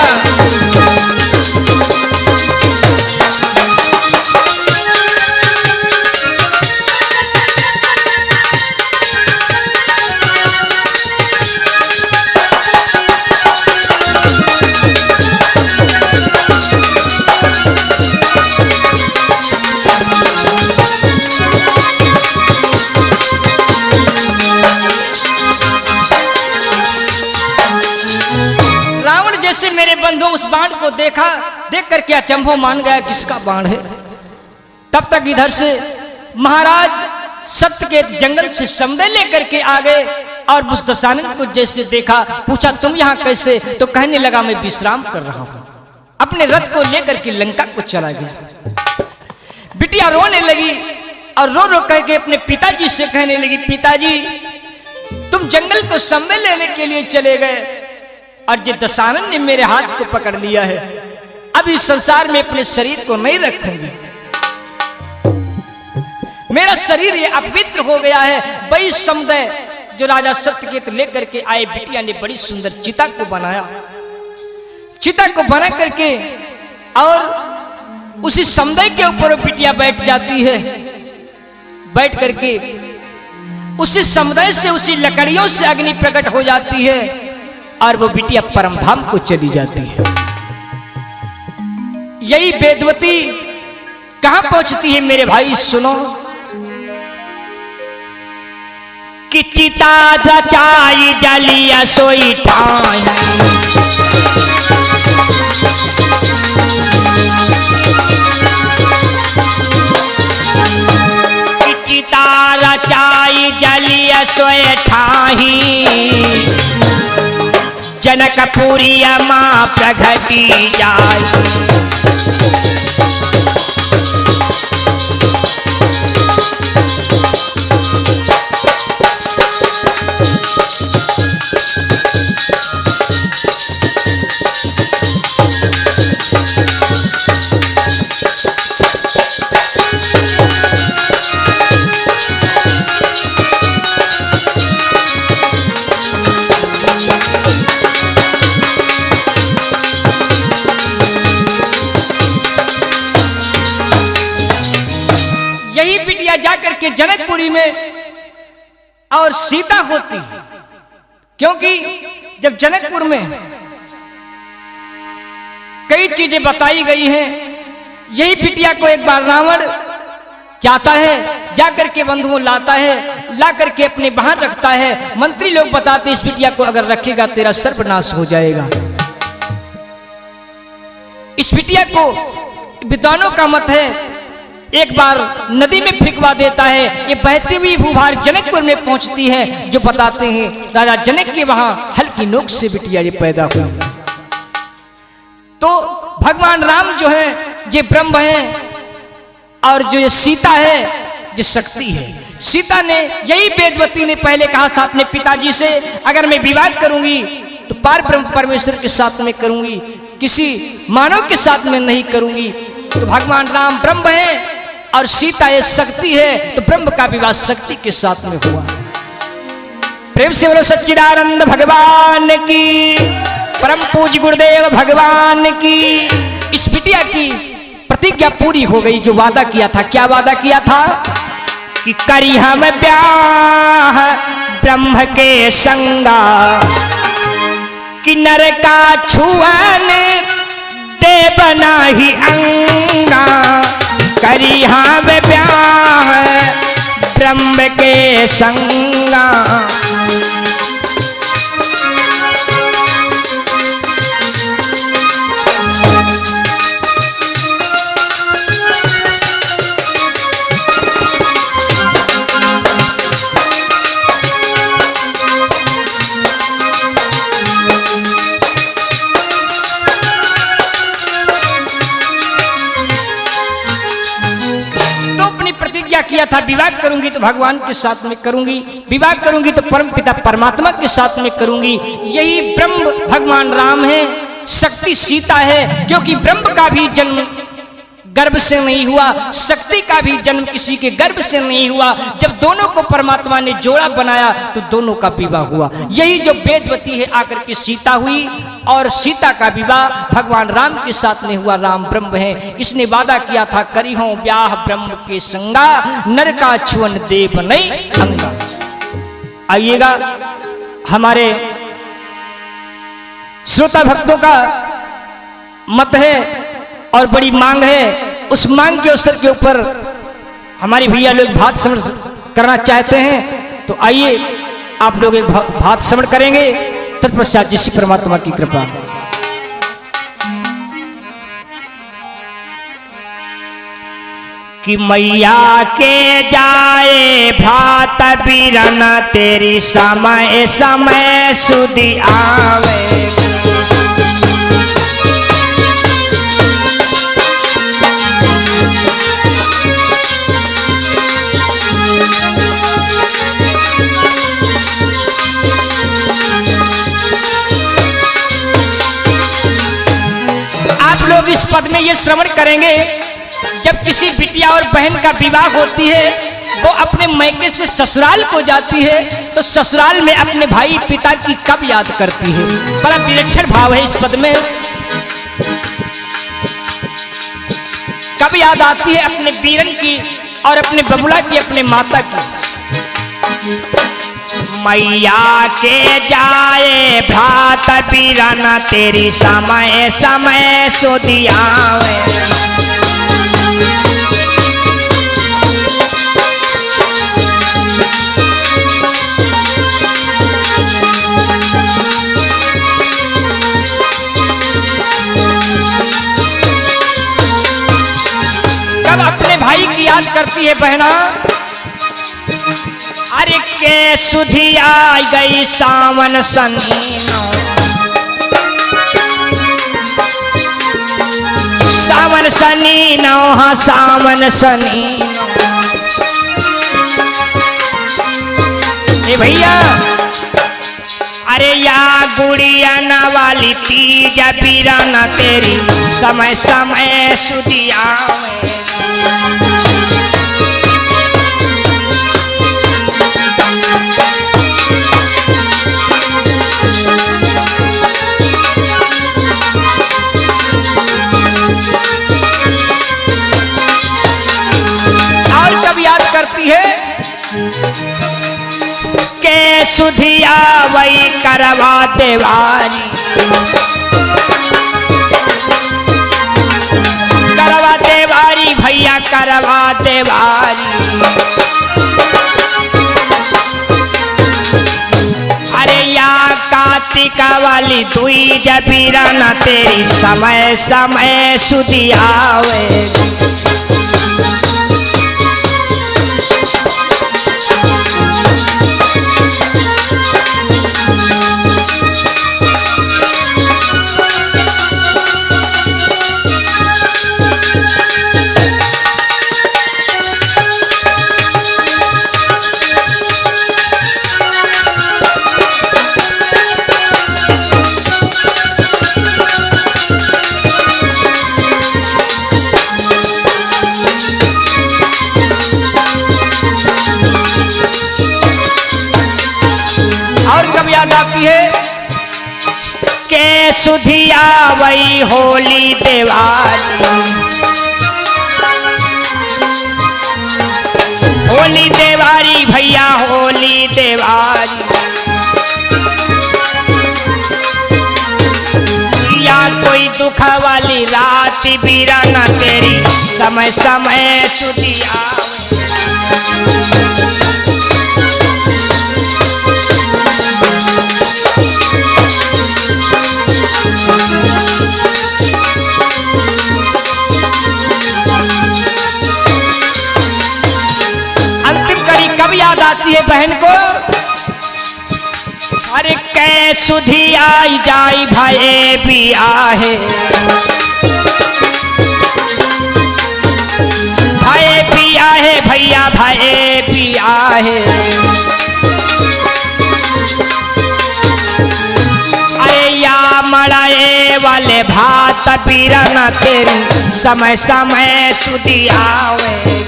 मेरे बंधु उस बाण को देखा, देख करके अचंभव मान गया किसका बाण है। तब तक इधर से महाराज सत्यकेत जंगल से समदे लेकर के आ गए और उस दशानन को जैसे देखा, पूछा तुम यहाँ कैसे, तो कहने लगा मैं विश्राम कर रहा हूं। अपने रथ को लेकर के लंका को चला गया। बिटिया रोने लगी और रो रो करके अपने पिताजी से कहने लगी, पिताजी तुम जंगल को समदे लेने के लिए चले गए और ये दशानन ने मेरे हाथ को पकड़ लिया है, अब इस संसार में अपने शरीर को नहीं रखूंगी, मेरा शरीर ये अपवित्र हो गया है। वही समुदाय जो राजा सत्यकेत लेकर के आए, बिटिया ने बड़ी सुंदर चिता को बनाया। चिता को बना करके और उसी समुदाय के ऊपर बिटिया बैठ जाती है। बैठ करके उसी समुदाय से, उसी लकड़ियों से अग्नि प्रकट हो जाती है और वो बिटिया परमधाम को चली जाती है। यही वेदवती कहां पहुंचती है मेरे भाई, सुनो कि चिता रचाई जलिया सोई ठाई, कि चिता रचाई जलिया सोई ठाही, जनकपुरी मां प्रगति जाय। जनकपुरी में और सीता होती, क्योंकि जब जनकपुर में कई चीजें बताई गई हैं, यही बिटिया को एक बार रावण जाता है, जाकर के बंधुओं लाता है, ला करके अपने बाहर रखता है। मंत्री लोग बताते इस बिटिया को अगर रखेगा तेरा सर्वनाश हो जाएगा। इस बिटिया को विद्वानों का मत है एक बार नदी में फेंकवा देता है, ये बहती हुई भूभार जनकपुर में पहुंचती है। जो बताते हैं राजा जनक के वहां हल्की नोक से बिटिया ये पैदा हुई। तो भगवान राम जो है ये ब्रह्म है और जो ये सीता है ये शक्ति है। सीता ने, यही वेदवती ने पहले कहा था अपने पिताजी से, अगर मैं विवाह करूंगी तो पार ब्रह्म परमेश्वर के साथ में करूंगी, किसी मानव के साथ में नहीं करूंगी। तो भगवान राम ब्रह्म है और सीता ये शक्ति है, तो ब्रह्म का विवाह शक्ति के साथ में हुआ। प्रेम से बोलो सच्चिदानंद भगवान की, परम पूज्य गुरुदेव भगवान की। इस बिटिया की प्रतिज्ञा पूरी हो गई, जो वादा किया था। क्या वादा किया था? कि करी हम ब्याह ब्रह्म के संगा, कि नर का छुअन दे बना ही अंगा। करी हम ब्याह ब्रह्म के संगा। किया था विवाह करूंगी तो भगवान के साथ में करूंगी, विवाह करूंगी तो परम पिता परमात्मा के साथ में करूंगी। यही ब्रह्म भगवान राम है, शक्ति सीता है। क्योंकि ब्रह्म का भी जन्म गर्भ से नहीं हुआ, शक्ति का भी जन्म किसी के गर्भ से नहीं हुआ। जब दोनों को परमात्मा ने जोड़ा बनाया तो दोनों का विवाह हुआ। यही जो वेदवती है आकर के सीता हुई, और सीता का विवाह भगवान राम के साथ में हुआ। राम ब्रह्म है, इसने वादा किया था करी हो ब्याह ब्रह्म के संगा, नर का छुअन देव नहीं अंगा। आइएगा, हमारे श्रोता भक्तों का मत है और बड़ी मांग है। उस मांग के अवसर के ऊपर हमारे भैया लोग भात श्रवण करना चाहते हैं, तो आइए आप लोग एक भात श्रवण करेंगे। तत्पश्चात जिस परमात्मा की कृपा। कि मैया के जाए भात बिरन तेरी समय समय सुधी आवे। आप लोग इस पद में ये श्रवण करेंगे, जब किसी बिटिया और बहन का विवाह होती है, वो अपने मैके से ससुराल को जाती है, तो ससुराल में अपने भाई पिता की कब याद करती है। बड़ा विलक्षण भाव है इस पद में। कब याद आती है अपने वीरन की और अपने बबुला की, अपने माता की। मैया के जाए भ्रात बीराना तेरी समय समय सुधी आवे। कब अपने भाई की याद करती है बहना। अरे के सुधी आ गई सावन सनी, सावन सनी नौ, हाँ सावन सनी। ए भैया, अरे या गुड़िया न वाली तीज बीराना तेरी समय समय सुधी आवे। और कब याद करती है के सुधिया वही करवा देवारी, करवा देवारी भैया करवा देवारी। अरे या कार्तिका वाली दुई जबीराना तेरी समय समय सुधी आवे। के सुधिया वही होली दिवाली, होली दिवाली भैया होली दिवाली। या कोई दुख वाली रात बीराना तेरी समय समय सुधिया। अंतिम कड़ी कब याद आती है बहन को? अरे कै सुधी आई जाई भाई पिया है, भाई पिया है भैया भाई पिया है। अरे या मड़ाए वाले भात पीरना तेरी समय समय सुधी आवे।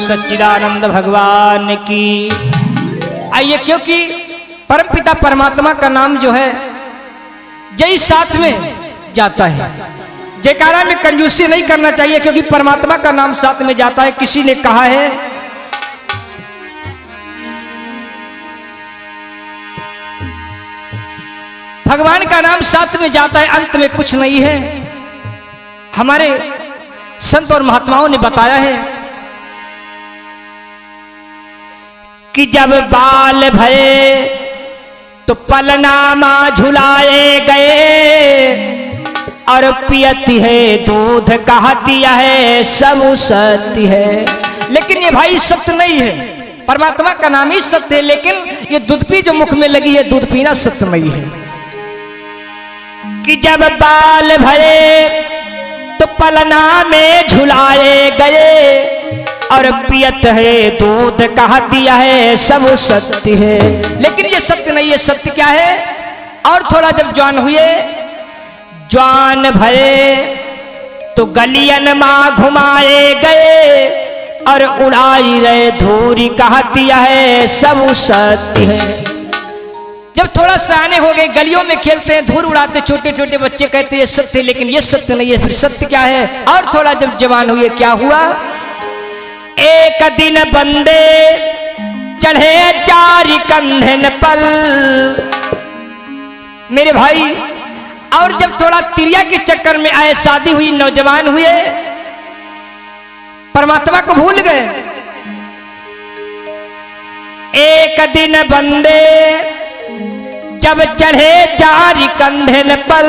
सच्चिदानंद भगवान की। आइए, क्योंकि परमपिता परमात्मा का नाम जो है जय साथ में जाता है। जयकारा में कंजूसी नहीं करना चाहिए, क्योंकि परमात्मा का नाम साथ में जाता है। किसी ने कहा है भगवान का नाम साथ में जाता है, अंत में कुछ नहीं है। हमारे संत और महात्माओं ने बताया है कि जब बाल भये तो पलनामा झुलाए गए, और पियती है दूध कहती है सब सत्य है। लेकिन ये भाई सत्य नहीं है, परमात्मा का नाम ही सत्य है। लेकिन ये दूध पी जो मुख में लगी है, दूध पीना सत्य नहीं है। कि जब बाल भये तो पलना में झुलाए गए, और पियत है दूध कहा दिया है सब सत्य है। लेकिन ये सत्य नहीं है। सत्य क्या है? और थोड़ा जब जवान हुए, जवान भये तो गलियन माँ घुमाए गए, और उड़ाई रहे धूरी कहा दिया है सब सत्य है। जब थोड़ा सयाने हो गए, गलियों में खेलते हैं, धूल उड़ाते, छोटे छोटे बच्चे कहते हैं सत्य है, लेकिन ये सत्य नहीं है। फिर सत्य क्या है? और थोड़ा जब जवान हुए, क्या हुआ? एक दिन बंदे चढ़े चारी कंधन पर, मेरे भाई। और जब थोड़ा तिरिया के चक्कर में आए, शादी हुई, नौजवान हुए, परमात्मा को भूल गए। एक दिन बंदे जब चढ़े चारी कंधन पर,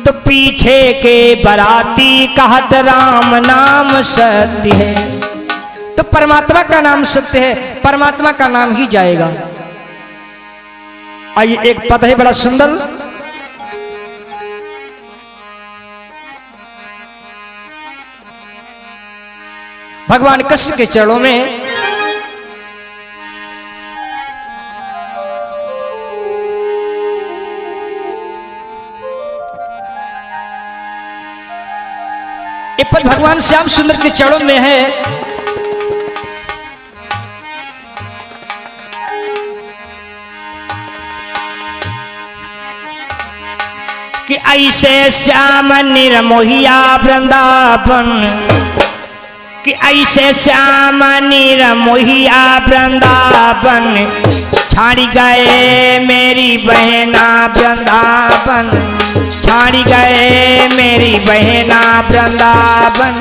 तो पीछे के बराती कहत राम नाम सत्य है। तो परमात्मा का नाम सत्य है, परमात्मा का नाम ही जाएगा। आइए, एक पद है बड़ा सुंदर, भगवान कृष्ण के चरणों में पर भगवान श्याम सुंदर के चरणों में है कि ऐसे श्याम निर्मोहिया वृंदावन, कि ऐसे श्याम निर्मोहिया वृंदावन, छाड़ी गए मेरी बहना वृंदावन, छाड़ी गए मेरी बहना वृंदावन।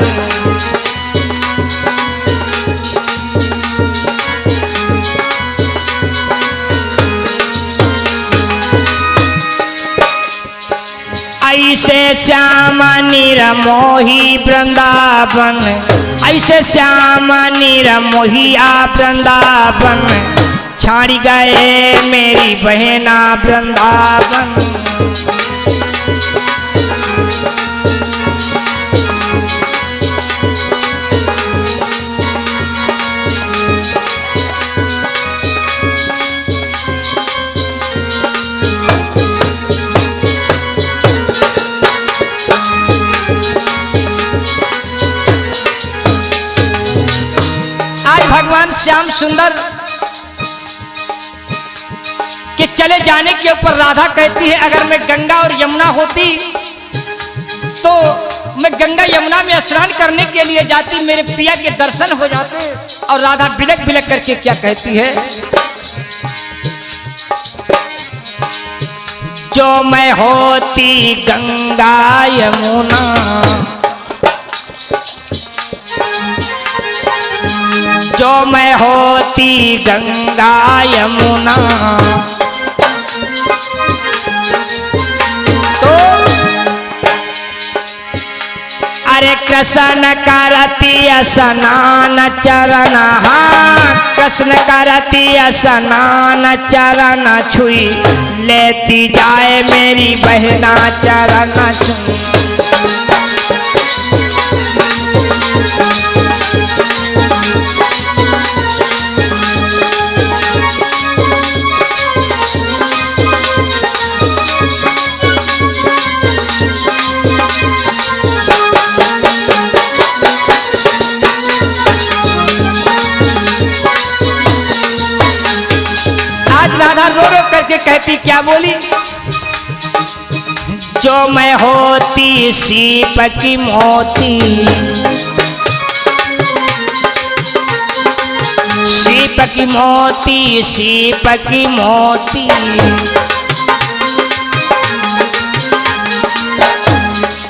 ऐसे श्याम निरमोही वृंदावन, ऐसे श्याम निरमोहिया वृंदावन, छाड़ी गए मेरी बहना वृंदावन। श्याम सुंदर के चले जाने के ऊपर राधा कहती है अगर मैं गंगा और यमुना होती तो मैं गंगा यमुना में स्नान करने के लिए जाती, मेरे पिया के दर्शन हो जाते। और राधा बिलक बिलक करके क्या कहती है, जो मैं होती गंगा यमुना, जो मैं होती गंगा यमुना, तो अरे कृष्ण करती स्नान चरण, हाँ कृष्ण करती स्नान चरण छुई, लेती जाए मेरी बहना चरण छुई। राधा रो रो करके कहती, क्या बोली, जो मैं होती सीप की मोती, सीप की मोती, सीप की मोती,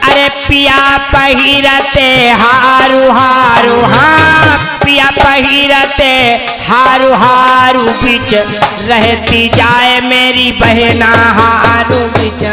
अरे पिया पहिरते हारू हारू, हाँ पिया पहिरते हारू हारू, बीच रहती जाए मेरी बहना हारू बीच।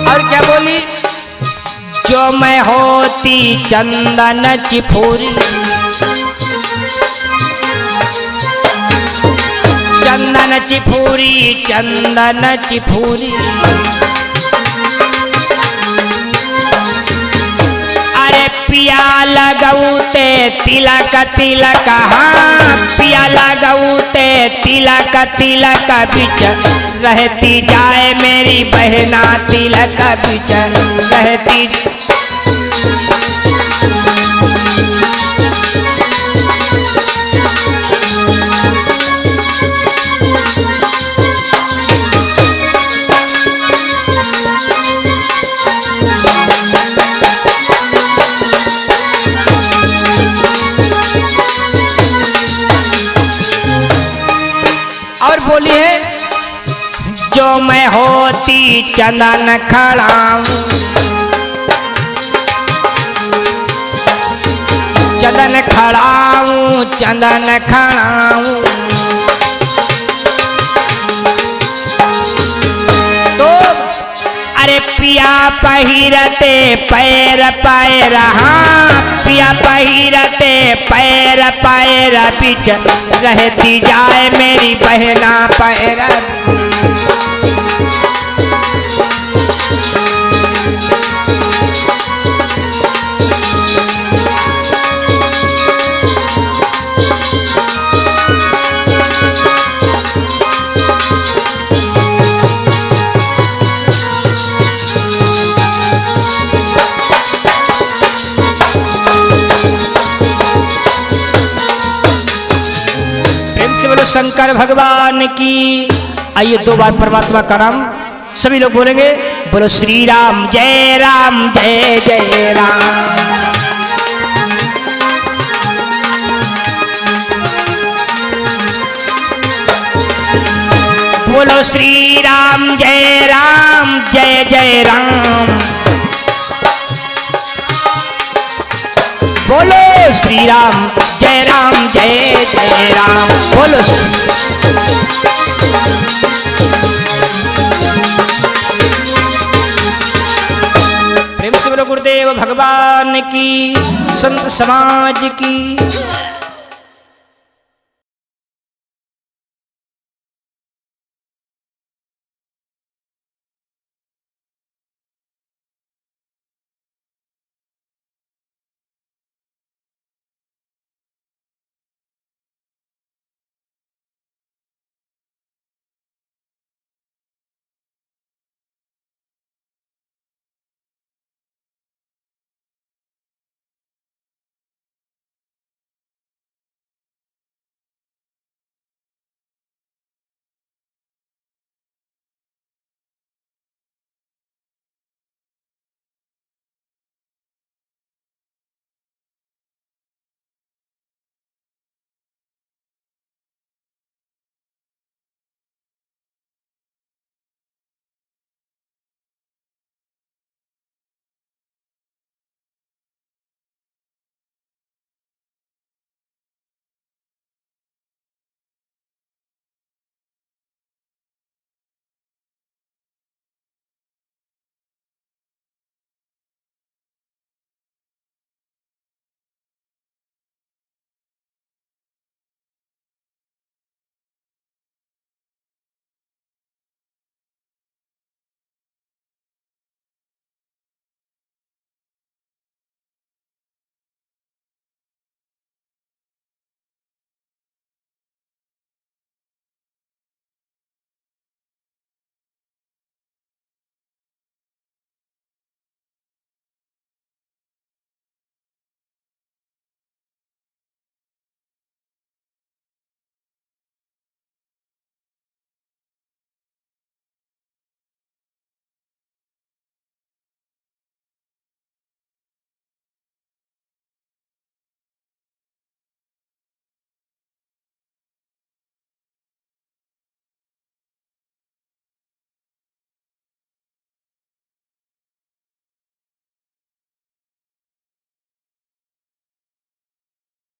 और क्या बोली, जो मैं होती चंदन चिफूरी, चंदन चिफूरी, चंदन चिफूरी, अरे पिया लगौते तिलक तिलक, हाँ पिया लगौते तिलक तिलक, बीच रहती जाए मेरी बहना तिलक बीच रहती। और बोली है, जो मैं होती चंदन खड़ाऊं, चंदन खड़ाऊं, चंदन खड़ाऊं, तो अरे पिया पहिरते पैर पैर, हाँ पिया पहिरते पैर पैर, बीच रहती जाए मेरी बहना पैर। बोलो शंकर भगवान की। आइए दो बार परमात्मा का नाम सभी लोग बोलेंगे, बोलो श्री राम जय जय राम। बोलो श्री राम जय जय राम। बोलो श्री राम जय जय राम। बोलो प्रेम से बोलो गुरुदेव भगवान की, संत समाज की।